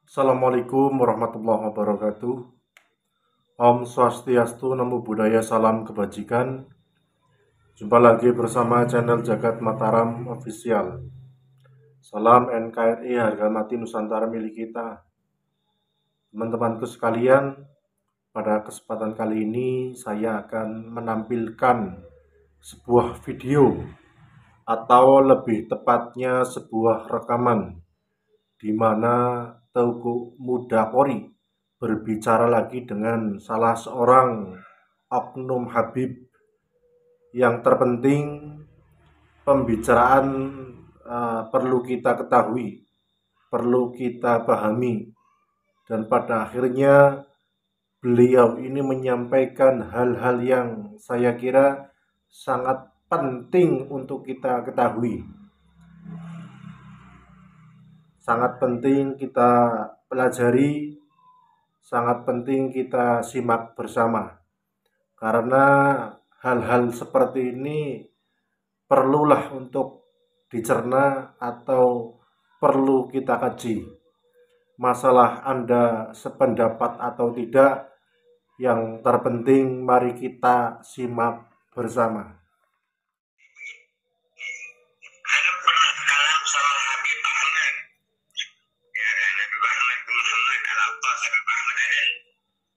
Assalamualaikum warahmatullahi wabarakatuh. Om Swastiastu, Namo Buddhaya, Salam Kebajikan. Jumpa lagi bersama channel Jagat Mataram Official. Salam NKRI, harga mati Nusantara milik kita. Teman-temanku sekalian, pada kesempatan kali ini saya akan menampilkan sebuah video atau lebih tepatnya sebuah rekaman di mana Teuku Muda Polri berbicara lagi dengan salah seorang oknum Habib. Yang terpenting pembicaraan perlu kita ketahui, perlu kita pahami, dan pada akhirnya beliau ini menyampaikan hal-hal yang saya kira sangat penting untuk kita ketahui, sangat penting kita pelajari, sangat penting kita simak bersama. Karena hal-hal seperti ini perlulah untuk dicerna atau perlu kita kaji. Masalah Anda sependapat atau tidak, yang terpenting mari kita simak bersama. Ana pernah kalam sama Habib Ahmad. Ya kan, Habib Ahmad bin Muhammad Al-Attas, Habib Ahmad Aden.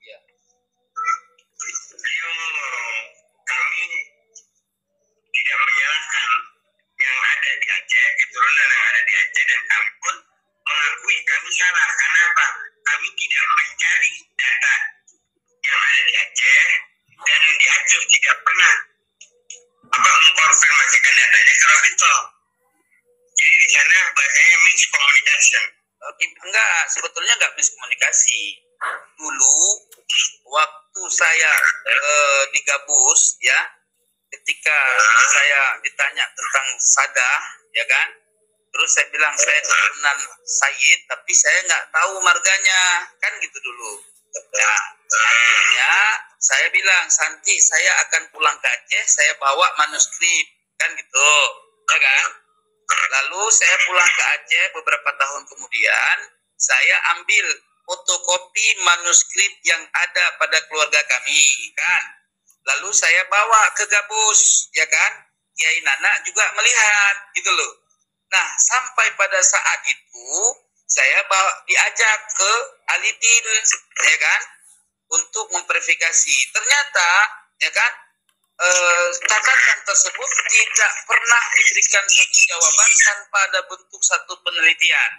Ya. Beliau ngomong, kami tidak menyalahkan yang ada di Aceh, keturunan yang ada di Aceh, dan kami pun mengakui kami salah. Kenapa? Kami tidak mencari data yang ada di Aceh, dan yang di Aceh tidak pernah mengkonfirmasikan datanya ke Robito. Jadi di sana bahasanya miscommunication. Enggak, sebetulnya enggak miskomunikasi. Dulu waktu saya di Gabus, ya, ketika saya ditanya tentang Sada, ya kan, terus saya bilang saya keturunan Sayyid, tapi saya nggak tahu marganya, kan gitu dulu. Nah, akhirnya saya bilang, Santi, saya akan pulang ke Aceh, saya bawa manuskrip, kan gitu, ya kan. Lalu saya pulang ke Aceh beberapa tahun kemudian, saya ambil fotokopi manuskrip yang ada pada keluarga kami, kan. Lalu saya bawa ke Gabus, ya kan. Kiai Nana juga melihat, gitu loh. Nah, sampai pada saat itu saya diajak ke Alidin, ya kan, untuk memverifikasi. Ternyata, ya kan, catatan tersebut tidak pernah diberikan satu jawaban tanpa ada bentuk satu penelitian.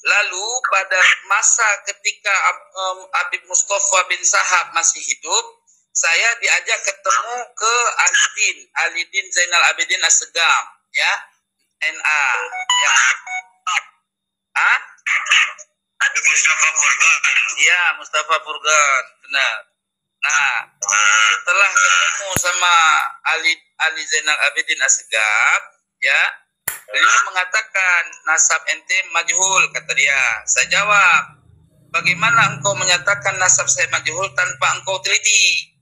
Lalu pada masa ketika Habib Mustafa bin Sahab masih hidup, saya diajak ketemu ke Alidin Zainal Abidin Assegaf, ya, NA, ya. Habib Mustafa Furgan. Iya, Mustafa Furgan, benar. Nah, setelah ketemu sama Ali Zainal Abidin Assegaf, ya, beliau mengatakan nasab ente majhul, kata dia. Saya jawab, bagaimana engkau menyatakan nasab saya majhul tanpa engkau teliti?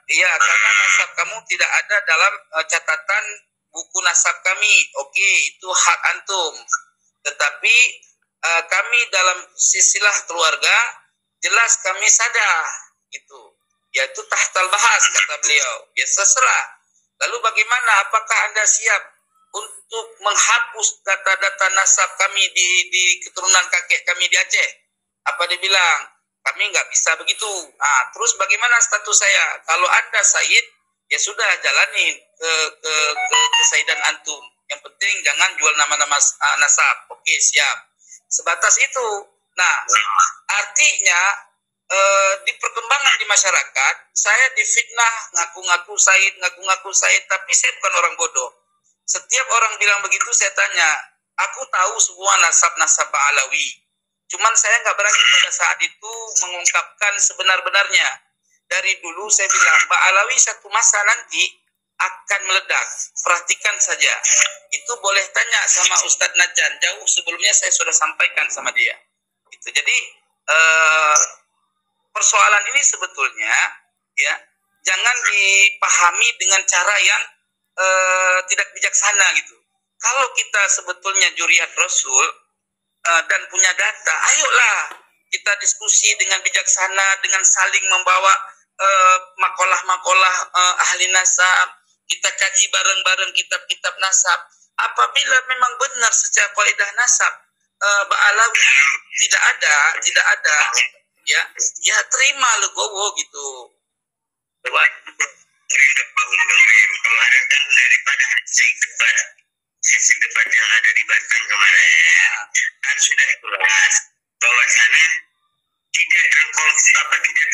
Ya, karena nasab kamu tidak ada dalam catatan buku nasab kami. Oke, itu hak antum. Tetapi kami dalam silsilah keluarga jelas kami sadar, gitu. Yaitu tahtal bahas, kata beliau. Ya, terserah. Lalu bagaimana? Apakah Anda siap untuk menghapus data-data nasab kami di keturunan kakek kami di Aceh? Apa dia bilang? Kami nggak bisa begitu. Terus bagaimana status saya? Kalau Anda Said, ya sudah jalanin ke Saidan antum. Yang penting jangan jual nama-nama nasab. Oke, siap. Sebatas itu. Nah, artinya di perkembangan di masyarakat, saya difitnah ngaku-ngaku Said, tapi saya bukan orang bodoh. Setiap orang bilang begitu, saya tanya, aku tahu semua nasab-nasab Alawi. Cuman saya nggak berani pada saat itu mengungkapkan sebenar-benarnya. Dari dulu saya bilang, Mbak Alawi satu masa nanti akan meledak. Perhatikan saja. Itu boleh tanya sama Ustadz Najan. Jauh sebelumnya saya sudah sampaikan sama dia. Gitu. Jadi persoalan ini sebetulnya, ya, jangan dipahami dengan cara yang tidak bijaksana gitu. Kalau kita sebetulnya juriat Rasul, dan punya data, ayolah kita diskusi dengan bijaksana, dengan saling membawa makalah-makalah ahli nasab, kita kaji bareng-bareng kitab-kitab nasab. Apabila memang benar secara kaidah nasab Ba'alawi tidak ada, ya terima legowo gitu. Kemarin kan daripada sesi debat yang ada di Banten kemarin kan sudah jelas bahwasannya tidak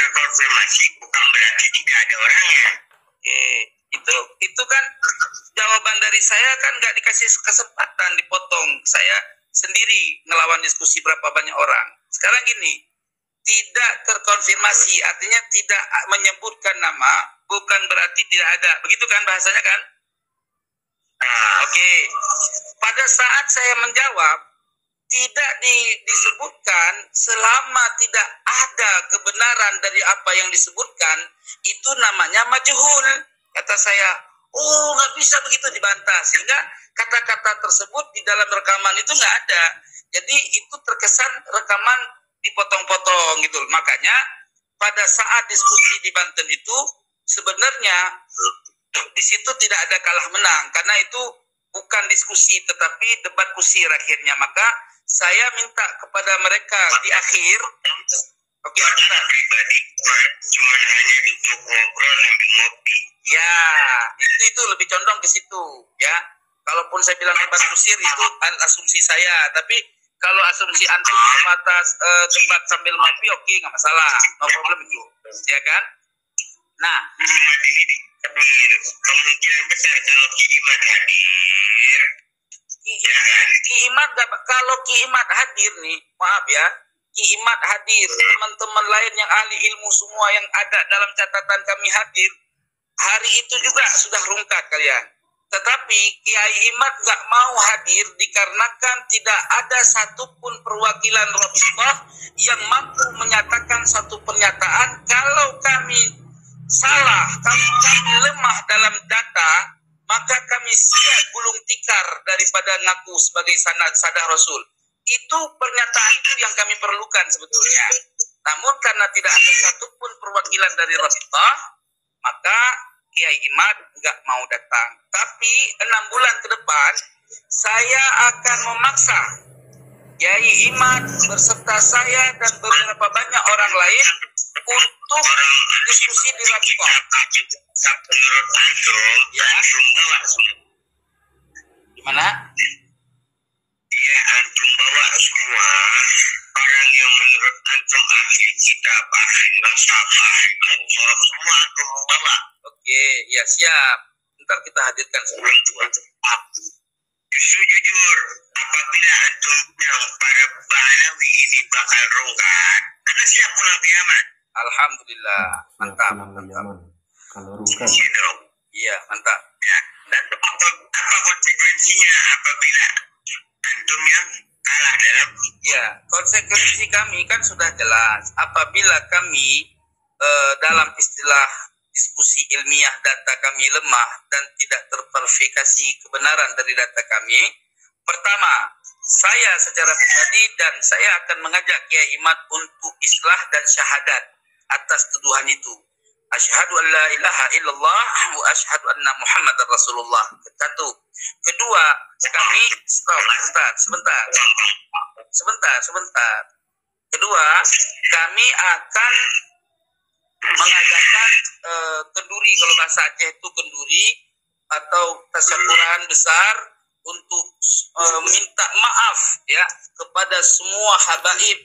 terkonfirmasi bukan berarti tidak ada orangnya. Itu kan jawaban dari saya kan nggak dikasih kesempatan, dipotong. Saya sendiri ngelawan diskusi berapa banyak orang. Sekarang gini, tidak terkonfirmasi artinya tidak menyebutkan nama bukan berarti tidak ada. Begitu kan bahasanya kan? Oke. Pada saat saya menjawab, tidak disebutkan selama tidak ada kebenaran dari apa yang disebutkan, itu namanya majhul. Kata saya, oh nggak bisa begitu dibantah. Sehingga kata-kata tersebut di dalam rekaman itu nggak ada. Jadi itu terkesan rekaman dipotong-potong gitu. Makanya pada saat diskusi di Banten itu sebenarnya di situ tidak ada kalah menang karena itu bukan diskusi tetapi debat kusir akhirnya. Maka saya minta kepada mereka di akhir, oke, pribadi cuma hanya untuk ngobrol ambil ngopi. Ya, itu lebih condong ke situ ya. Kalaupun saya bilang debat kusir itu asumsi saya, tapi kalau asumsi antum semata debat sambil ngopi, oke, nggak masalah, no problem itu, ya kan? Nah, ini kemungkinan besar kalau Ki Imad hadir, ya kan? Ki Imad kalau Ki Imad hadir nih, maaf ya, Ki Imad hadir, teman-teman lain yang ahli ilmu semua yang ada dalam catatan kami hadir, hari itu juga sudah rungkat kalian. Tetapi Kiai Imad nggak mau hadir dikarenakan tidak ada satupun perwakilan Rabithah yang mampu menyatakan satu pernyataan kalau kami salah, kalau kami lemah dalam data, maka kami siap gulung tikar daripada ngaku sebagai sadah Rasul. Itu pernyataan itu yang kami perlukan sebetulnya. Namun karena tidak ada satupun perwakilan dari Rabithah, maka Kiai Imad nggak mau datang. Tapi 6 bulan ke depan saya akan memaksa Kiai Imad berserta saya dan beberapa banyak orang lain untuk diskusi di Rabithah. Menurut antum, ya. Gimana? Ya, antum bawa semua orang yang menurut antum ahli kitab, ahli nasab, ahli nasab, semua antum bawa. Oke, ya siap. Ntar kita hadirkan semua. Justru jujur, apabila antum yang para Ba'alawi ini bakal rungkat, anda siap pulang ke Yaman. Alhamdulillah, mantap. Kalau rungkat. Iya, mantap. Ya. Dan apa konsekuensinya apabila antum yang kalah dalam? Ya, konsekuensi kami kan sudah jelas. Apabila kami dalam istilah diskusi ilmiah data kami lemah dan tidak terverifikasi kebenaran dari data kami, pertama, saya secara pribadi dan saya akan mengajak Kiai Imad untuk islah dan syahadat atas tuduhan itu. Asyhadu an la ilaha illallah wa asyhadu anna Muhammadar Rasulullah. Satu. Kedua, kami sebentar. Kedua, kami akan mengadakan kenduri, kalau bahasa Aceh itu kenduri atau tasyakuran besar untuk minta maaf ya kepada semua habaib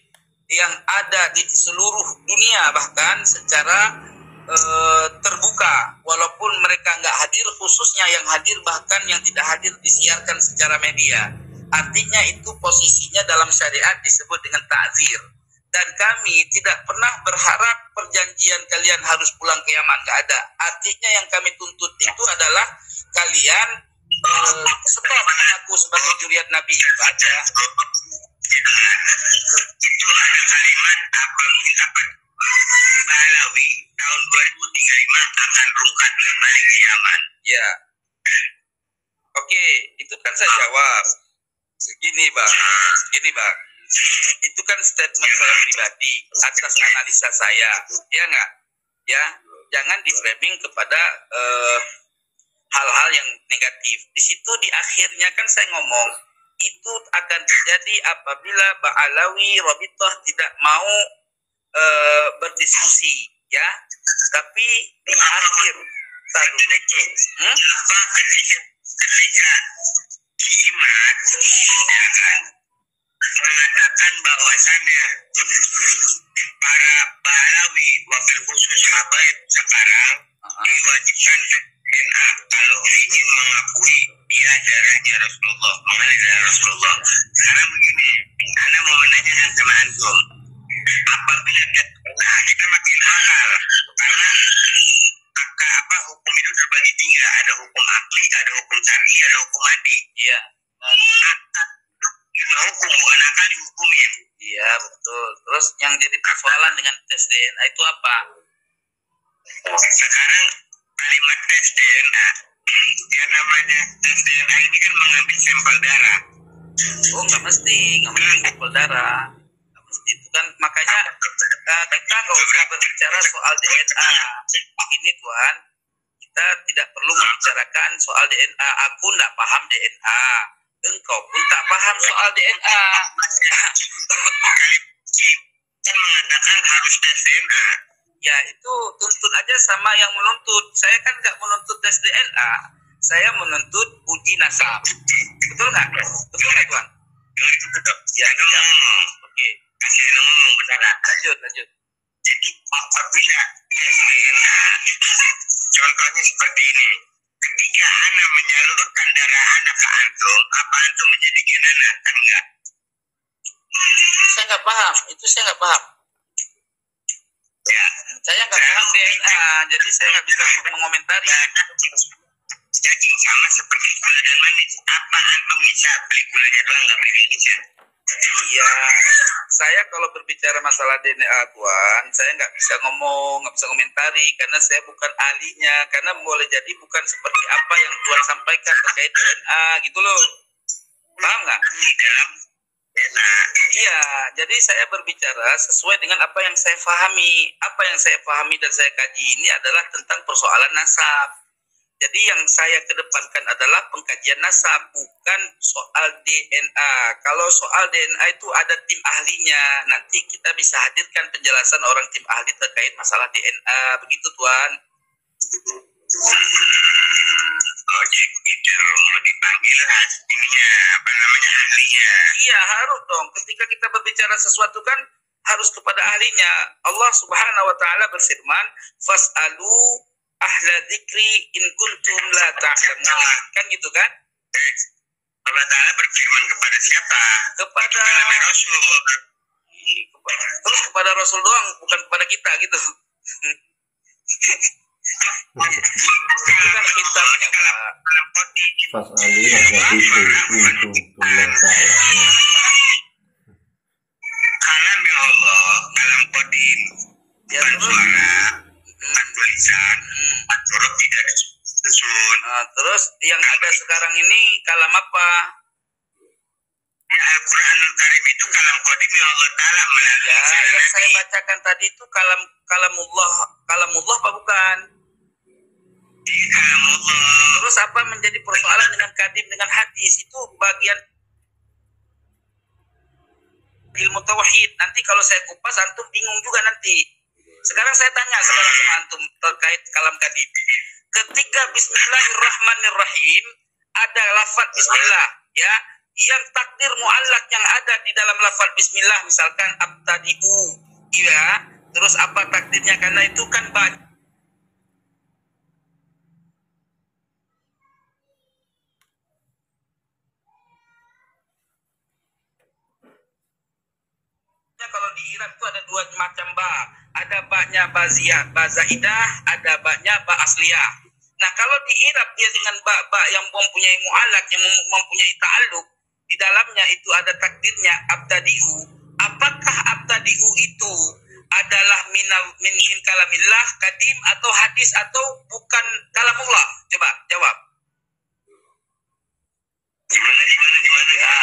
yang ada di seluruh dunia, bahkan secara terbuka, walaupun mereka nggak hadir, khususnya yang hadir bahkan yang tidak hadir disiarkan secara media. Artinya itu posisinya dalam syariat disebut dengan ta'zir. Dan kami tidak pernah berharap perjanjian kalian harus pulang ke Yaman, nggak ada. Artinya yang kami tuntut itu adalah kalian stop mengaku sebagai juriat Nabi itu aja. Itu ada kalimat apabila Ba'alawi tahun 2035 akan rungkat kembali ke Yaman. Ya. Oke, itu kan saya jawab. Segini bang. Itu kan statement saya pribadi atas analisa saya, ya nggak? Ya, jangan di framing kepada hal-hal yang negatif. Di situ di akhirnya kan saya ngomong itu akan terjadi apabila Ba'alawi Rabithah tidak mau berdiskusi, ya. Tapi di akhir apa ketika Kimat ya kan mengatakan bahwasannya para Ba'alawi wabil khusus habaib sekarang diwajibkan DNA kalau ingin mengakui dia darahnya Rasulullah, mengalir darah Rasulullah. Sekarang begini, Anda mau menanyakan sama antum, apabila kita makin akal, karena apa hukum itu terbagi tiga, ada hukum akli, ada hukum syar'i, ada hukum adi. Iya. Lima hukum, bukan akal dihukumin. Iya, betul. Terus yang jadi persoalan dengan tes DNA itu apa? Sekarang kalimat tes DNA, yang namanya tes DNA ini kan mengambil sampel darah. Oh, nggak mesti sampel darah. Nggak mesti itu kan, makanya kita nggak usah berbicara soal DNA. Ini Tuhan, kita tidak perlu membicarakan soal DNA. Aku nggak paham DNA. Engkau pun tak paham soal DNA. Kan mengatakan harus tes DNA. Ya itu tuntut aja sama yang menuntut. Saya kan nggak menuntut tes DNA. Saya menuntut uji nasab. Betul nggak? Betul nggak Tuan? Itu tetap. Ya, ngomong. Oke. Kasih ngomong benar. Lanjut. Jadi apabila tes DNA, contohnya seperti ini. Ketika Ana menyalurkan darah Ana ke antum, apa antum menjadi genana? Kan enggak. Saya nggak paham. Itu saya nggak paham. Ya. Saya nggak paham DNA, jadi saya nggak bisa mengomentari. Daging sama seperti gula dan manis. Apa antum bisa beli gulanya doang, nggak beli manisnya? Iya, saya kalau berbicara masalah DNA Tuan, saya nggak bisa ngomong, nggak bisa komentari karena saya bukan ahlinya. Karena boleh jadi bukan seperti apa yang Tuan sampaikan terkait DNA gitu loh. Paham nggak? Di dalam DNA. Iya, jadi saya berbicara sesuai dengan apa yang saya pahami. Apa yang saya pahami dan saya kaji ini adalah tentang persoalan nasab. Jadi yang saya kedepankan adalah pengkajian nasab, bukan soal DNA. Kalau soal DNA itu ada tim ahlinya. Nanti kita bisa hadirkan penjelasan orang tim ahli terkait masalah DNA. Begitu Tuan. Oh jadi begitu, mau dipanggil ininya, apa namanya, ahlinya. Iya harus dong, ketika kita berbicara sesuatu kan harus kepada ahlinya. Allah Subhanahu wa Ta'ala berfirman, fas'alu ahla dzikri in kuntum la ta'lamun. Kan gitu kan? Allah Ta'ala berfirman kepada siapa? Kepada Rasul. Terus kepada Rasul doang, bukan kepada kita gitu. Itu kan kitabnya Pak. Fas'alu ahla dzikri in kuntum la ta'lamun. Kalam ya Allah, kalam qadim. Ya, Bukan terus? suara, bukan tulisan, bukan huruf, tidak disusun. Nah, terus yang ada sekarang ini kalam apa? Ya Al-Quranul Karim itu kalam qadim ya Allah Ta'ala melalui Ya, jalan yang saya Nabi. bacakan tadi itu kalamullah apa bukan? Iya, kalamullah. Terus apa menjadi persoalan dengan kadim dengan hadis? Itu bagian ilmu tauhid. Nanti kalau saya kupas antum bingung juga nanti. Sekarang saya tanya sekarang sama antum terkait kalam kadim. Ketika Bismillahirrahmanirrahim ada lafaz Bismillah, ya, yang takdir muallak yang ada di dalam lafaz Bismillah misalkan abtadi'u, ya. Terus apa takdirnya? Karena itu kan banyak. Kalau di Irak itu ada dua macam ba. Ada baknya ba zaidah, ada baknya ba asliyah. Nah, kalau di Irak dia dengan ba yang mempunyai mu'alak, yang mempunyai ta'aluk, di dalamnya itu ada takdirnya abtadi'u. Apakah abtadi'u itu adalah min kalamillah kadim atau hadis atau bukan kalamullah? Coba jawab. Gimana? Ya.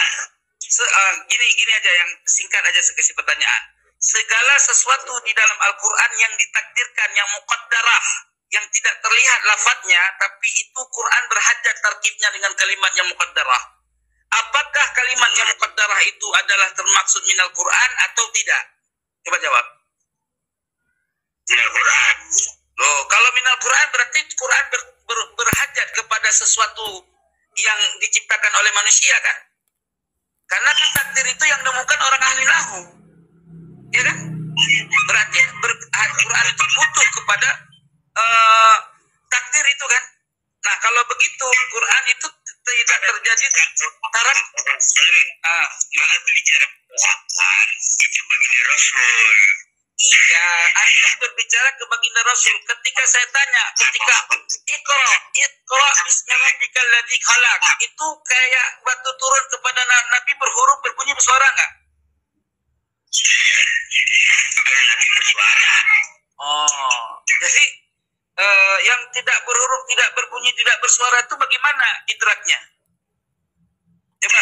Gini aja yang singkat aja sekali pertanyaan. Segala sesuatu di dalam Al-Quran yang ditakdirkan, yang muqaddarah, yang tidak terlihat lafadznya, tapi itu Quran berhajat tarkibnya dengan kalimat yang muqaddarah. Apakah kalimat yang muqaddarah itu adalah termaksud minal Quran atau tidak? Coba jawab. Minal Quran. Loh, kalau minal Quran berarti Quran berhajat kepada sesuatu yang diciptakan oleh manusia kan? Karena kan takdir itu yang menemukan orang ahli lahu. Ya kan? Berarti Quran itu butuh kepada takdir itu kan? Nah, kalau begitu Quran itu tidak terjadi tarak. Gimana bicara Quran itu baginda Rasul. Iya, antum berbicara ke baginda Rasul. Ketika saya tanya, ketika Iqra bismi rabbikal ladzi khalaq, itu kayak batu turun kepada Nabi berhuruf berbunyi bersuara enggak? Nabi bersuara. Oh, jadi yang tidak berhuruf, tidak berbunyi, tidak bersuara itu bagaimana idraknya? Coba.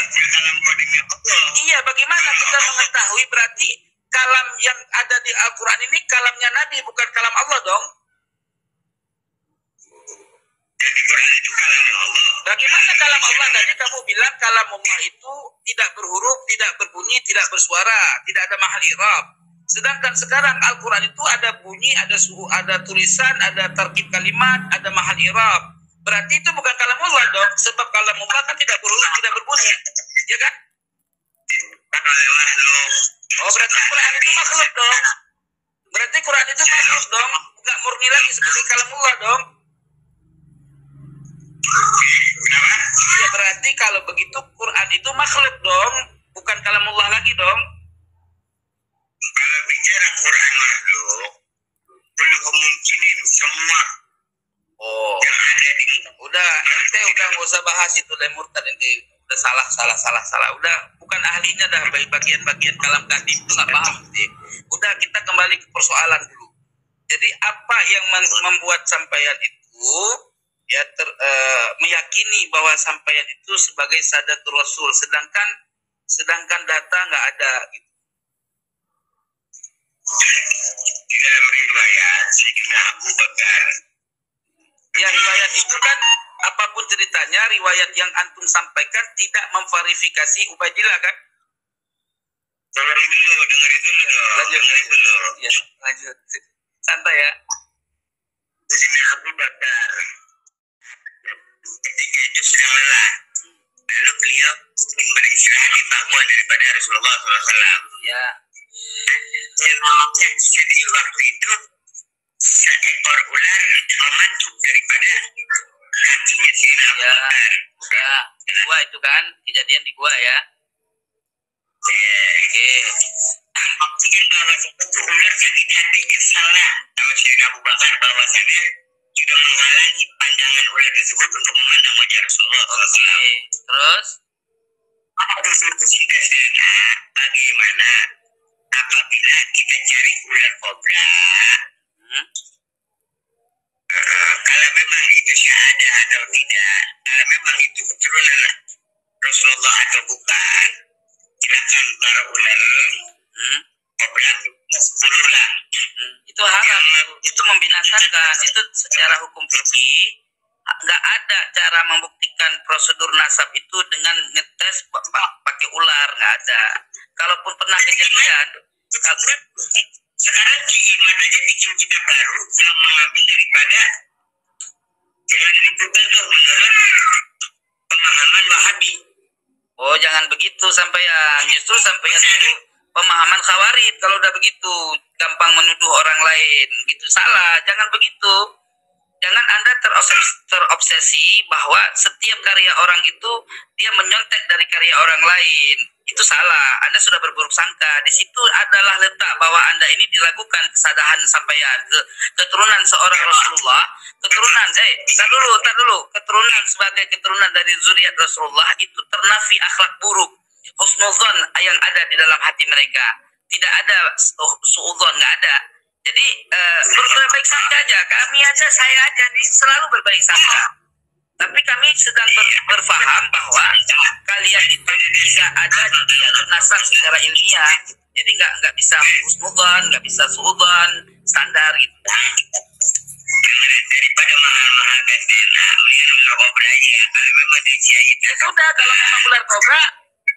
Iya, bagaimana kita mengetahui berarti kalam yang ada di Al-Quran ini kalamnya Nabi, bukan kalam Allah dong? Jadi Quran itu kalam Allah. Bagaimana kalam Allah? Tadi kamu bilang kalam Allah itu tidak berhuruf, tidak berbunyi, tidak bersuara, tidak ada mahal i'rab. Sedangkan sekarang Al-Quran itu ada bunyi, ada suhu, ada tulisan, ada tarkib kalimat, ada mahal i'rab. Berarti itu bukan kalam Allah dong, sebab kalam Allah kan tidak berhuruf, tidak berbunyi, ya kan? Oh, berarti Quran itu makhluk dong. Berarti Quran itu makhluk dong, nggak murni lagi seperti kalam Allah dong. Iya, berarti kalau begitu Quran itu makhluk dong, bukan kalam Allah lagi dong. Kalau bicara Quran makhluk, belum mungkin semua. Oh, yang ada di udah, ente udah nggak usah bahas itu murtad ente. Udah salah. Udah bukan ahlinya dah, bagian-bagian kalam kadim itu nggak paham. Udah, kita kembali ke persoalan dulu. Jadi apa yang membuat sampaian itu ya meyakini bahwa sampaian itu sebagai sadatul rasul, sedangkan data nggak ada gitu. Di dalam riwayat Sayyidina Abu Bakar. Ya, riwayat itu kan apapun ceritanya, riwayat yang antum sampaikan tidak memverifikasi Ubaidillah kan? Dengerin dulu dong. Lanjut. Dengerin dulu. Ya, lanjut. Santai ya. Sayyidina Abu Bakar ketika itu sudah lelah, lalu beliau beristirahat di pangkuan daripada Rasulullah SAW. Ya. Yang jadi waktu itu seekor ular memantuk daripada kakinya Sayyidina Abu Ya, Bakar. udah. Di gua itu kan, kejadian di gua ya. Oke. Buktikan bahwa itu ular sakit hatinya salah sama Sayyidina Abu Bakar bahwasannya sudah menghalangi pandangan ular tersebut untuk memandang wajah Rasulullah SAW. Terus? Diskusikan dengan bagaimana apabila kita cari ular kobra, kalau memang itu syahada atau tidak, kalau memang itu keturunan Rasulullah atau bukan, silakan para ular kobra 10 lah. Itu haram, itu membinasakan. Itu secara hukum fikih nggak ada cara membuktikan prosedur nasab itu dengan ngetes pakai ular, nggak ada. Kalaupun pernah kejadian, sekarang Iman aja bikin kita baru yang mengambil daripada jangan diputar tuh menurut pemahaman Wahabi. oh jangan begitu sampean. Justru sampean itu pemahaman Khawarij. Kalau udah begitu gampang menuduh orang lain, gitu salah. Jangan begitu. Jangan Anda terobsesi bahwa setiap karya orang itu dia menyontek dari karya orang lain. Itu salah. Anda sudah berburuk sangka. Di situ adalah letak bahwa Anda ini diragukan kesadaran sampean keturunan seorang Rasulullah, keturunan tar dulu. Keturunan sebagai keturunan dari zuriat Rasulullah itu ternafi akhlak buruk, husnuzon yang ada di dalam hati mereka. Tidak ada suudzon, nggak ada. Jadi berbaik sangka aja. Kami aja, saya aja nih selalu berbaik sangka. Tapi kami sedang berfaham bahwa kalian itu tidak ada di jalur nasab secara ilmiah. Jadi nggak bisa husnudzon, nggak bisa suudzon, standar gitu. Daripada mahal-mahal kasdena, mendingan ular kobra aja ya. Kalau memang dia itu. Ya sudah, kalau memang ular kobra,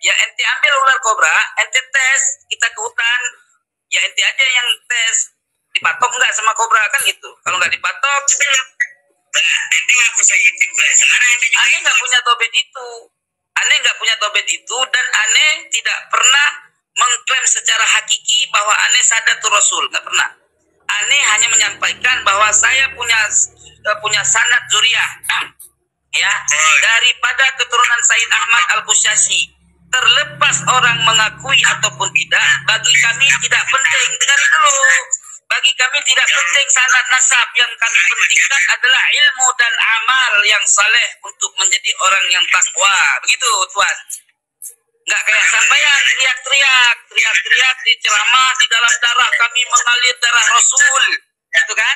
ya ente ambil ular kobra, ente tes, kita ke hutan, ya ente aja yang tes. Dipatok nggak sama kobra kan gitu. Kalau nggak dipatok, Ente ngaku saya juga. Sekarang ente juga aneh nggak punya tobet itu. Aneh nggak punya tobet itu dan aneh tidak pernah mengklaim secara hakiki bahwa aneh sadatul rasul, nggak pernah. Aneh hanya menyampaikan bahwa saya punya sanad zuriyah, ya, daripada keturunan Sayyid Ahmad Al-Qusyasi. Terlepas orang mengakui ataupun tidak, bagi kami tidak penting. Dengar dulu. Bagi kami tidak penting sanad nasab, yang kami pentingkan adalah ilmu dan amal yang saleh untuk menjadi orang yang takwa. Begitu, Tuan. Nggak kayak sampean teriak-teriak di ceramah, di dalam darah kami mengalir darah Rasul. Gitu kan?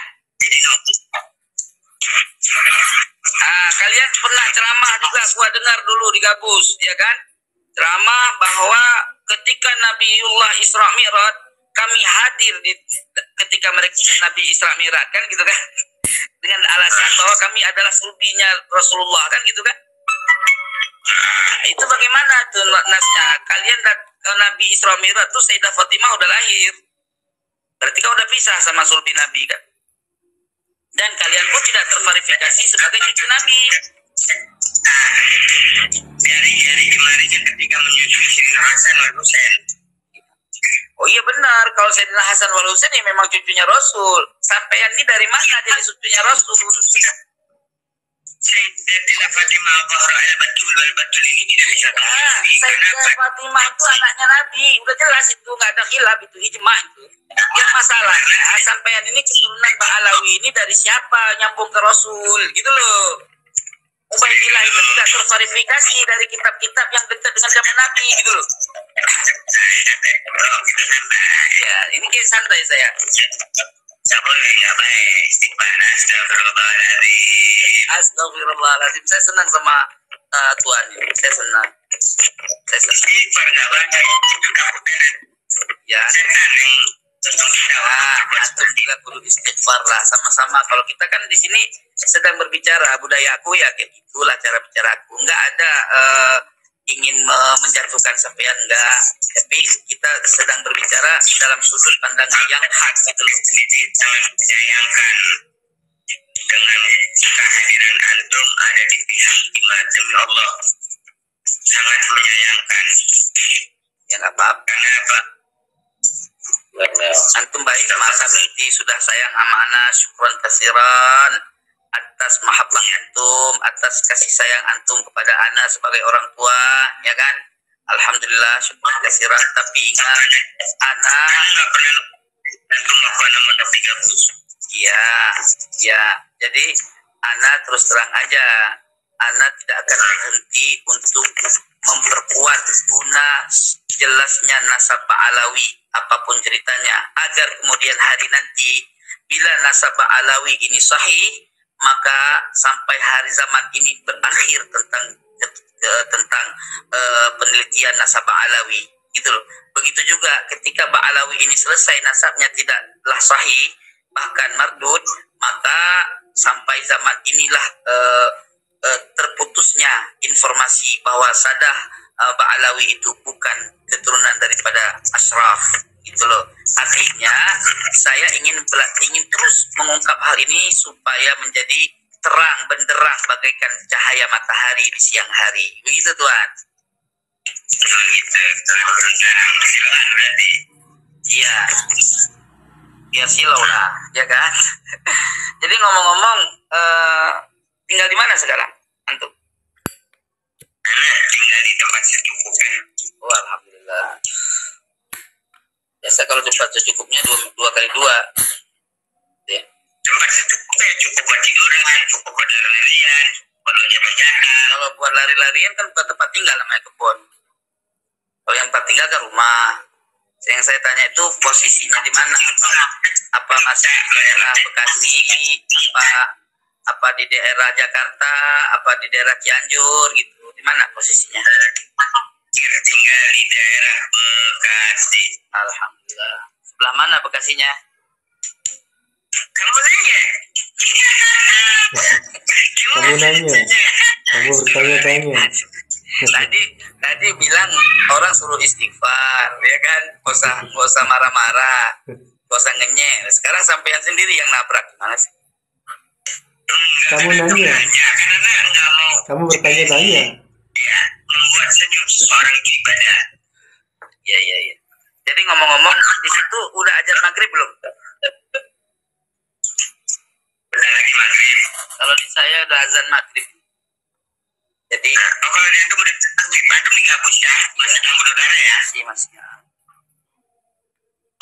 Nah, kalian pernah ceramah juga, gua dengar dulu di Gabus, ya kan? Ceramah bahwa ketika Nabiullah Isra Mi'raj, kami hadir ketika mereka Nabi Isra Mi'raj, kan gitu kan? Dengan alasan bahwa kami adalah sulbinya Rasulullah, kan gitu kan? Itu bagaimana tuh nasnya? Kalian Nabi Isra Mi'raj tuh Sayyidah Fatimah udah lahir. Berarti kau udah pisah sama sulbi Nabi kan? Dan kalian pun tidak terverifikasi sebagai cucu Nabi. Dari kemarin ketika menyusui Sayyidina Hasan wal Husain. Oh iya benar, kalau Sayyidina Hasan wal Husain ya memang cucunya Rasul. Sampean ini dari mana jadi cucunya Rasul? Sayyidatina Fatimah Zahra al-Batul wal-Batul ini tidak bisa Sayyidatina Fatimah itu anaknya Nabi. Udah jelas itu, nggak ada khilaf, itu ijma itu. Yang masalahnya sampean ini keturunan Ba'alawi ini dari siapa nyambung ke Rasul gitu loh. Ubaidillah itu tidak terverifikasi dari kitab-kitab yang dekat dengan zaman Nabi gitu loh. Ya, ini kayak santai saya. Gak boleh istighfar. Astagfirullahaladzim. Saya senang sama Tuhan ini. Saya senang. Istighfar gak boleh. Ya. Antum juga kudu istighfar lah, sama-sama. Kalau kita kan di sini sedang berbicara budaya aku, ya kayak gitulah cara bicara aku. Enggak ada ingin menjatuhkan sampean, enggak. Tapi kita sedang berbicara dalam sudut pandang yang hak gitu loh. Sangat menyayangkan dengan kehadiran antum ada di pihak iman demi Allah. Sangat menyayangkan. Ya nggak apa-apa. Kenapa? Antum baik sama ana, berarti sudah sayang sama ana. Syukran kasiran atas mahabbah antum, atas kasih sayang antum kepada ana sebagai orang tua, ya kan? Alhamdulillah, syukran kasiran. Tapi ingat, ana Nggak pernah antum melakukan amal tiga ya, ya. Jadi ana terus terang aja, ana tidak akan berhenti untuk memperkuat guna jelasnya nasab Ba'alawi apapun ceritanya, agar kemudian hari nanti bila nasab Ba'alawi ini sahih, maka sampai hari zaman ini berakhir tentang penelitian nasab Ba'alawi gitu loh. Begitu juga ketika Ba'alawi ini selesai, nasabnya tidaklah sahih bahkan mardud, maka sampai zaman inilah terputusnya informasi bahwa Sadah Ba'alawi itu bukan keturunan daripada Ashraf gitu loh. Artinya saya ingin terus mengungkap hal ini supaya menjadi terang benderang bagaikan cahaya matahari di siang hari. Begitu Tuan. Begitu, terang benderang silakan berarti. Iya. Biar silau lah, ya kan? Jadi ngomong-ngomong, tinggal di mana sekarang antum? Tinggal di tempat secukupnya. Oh, alhamdulillah. Biasa kalau tempat secukupnya dua kali dua. Ya. Tempat secukupnya cukup buat tiduran, cukup buat lari-larian, buat jalan-jalan. Kalau buat lari-larian kan bukan tempat tinggal namanya kebun. Kalau yang tempat tinggal kan rumah. Yang saya tanya itu posisinya di mana? Apa masih daerah Bekasi? Apa di daerah Jakarta, apa di daerah Cianjur gitu? Di mana posisinya? Tinggal di daerah Bekasi. Alhamdulillah. Sebelah mana Bekasinya? Kamu nanya? Kamu nanya, kamu bertanya-tanya. Tadi bilang orang suruh istighfar, ya kan? Nggak usah marah-marah, nggak usah ngenyek. Sekarang sampean sendiri yang nabrak, gimana sih? Kamu nanya, karena nggak mau. kamu bertanya-tanya. Ya, membuat senyum seorang itu ibadah. Iya. Jadi ngomong-ngomong, di situ udah ajar maghrib belum? Bentar lagi maghrib. Kalau di saya udah azan maghrib. Jadi kalau di antum udah antum di kampus ya, masih campur udara ya? masih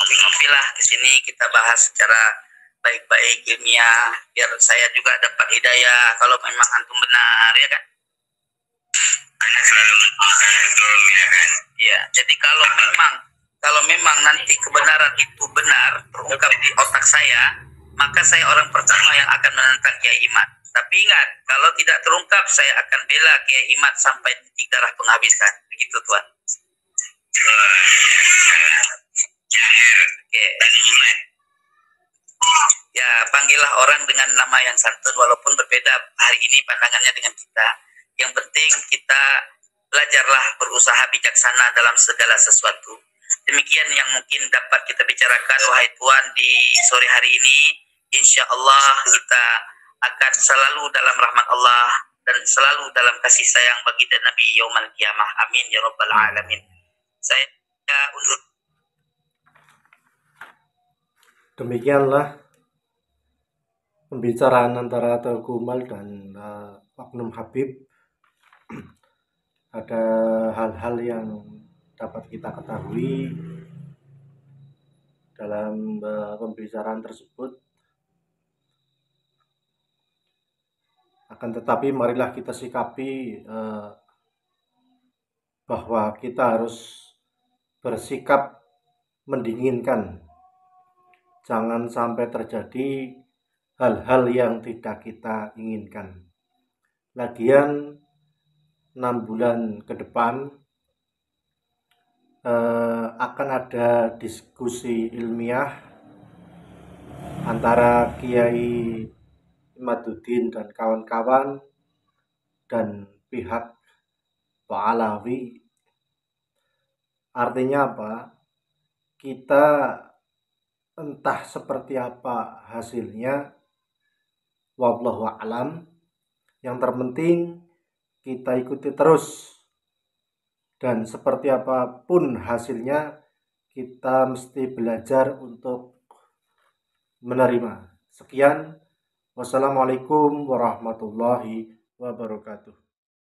ngopi-ngopi lah ke sini, kita bahas secara baik-baik ilmiah biar saya juga dapat hidayah kalau memang antum benar, ya kan? Anak selalu mendoakan antum, ya kan? Iya. Jadi kalau memang nanti kebenaran itu benar terungkap di otak saya, maka saya orang pertama yang akan menentang Kiai Imad. Tapi ingat, kalau tidak terungkap, saya akan bela Kiai Imad sampai titik darah penghabisan. Begitu, Tuan. Jahir. Oke. Dan Imad. Ya, panggillah orang dengan nama yang santun, walaupun berbeda hari ini pandangannya dengan kita. Yang penting kita belajarlah berusaha bijaksana dalam segala sesuatu. Demikian yang mungkin dapat kita bicarakan, wahai Tuan, di sore hari ini. Insya Allah kita akan selalu dalam rahmat Allah dan selalu dalam kasih sayang bagi Nabi Yaumal Qiyamah. Amin ya Rabbal Alamin. Saya undur. Demikianlah pembicaraan antara Teuku Umar dan Oknum Habib. Ada hal-hal yang dapat kita ketahui dalam pembicaraan tersebut. Akan tetapi marilah kita sikapi bahwa kita harus bersikap mendinginkan. Jangan sampai terjadi hal-hal yang tidak kita inginkan. Lagian 6 bulan ke depan akan ada diskusi ilmiah antara Kiai Imaduddin dan kawan-kawan dan pihak Pak Alawi. Artinya apa? Kita entah seperti apa hasilnya, wallahu a'lam. Yang terpenting kita ikuti terus, dan seperti apapun hasilnya kita mesti belajar untuk menerima. Sekian, wassalamualaikum warahmatullahi wabarakatuh.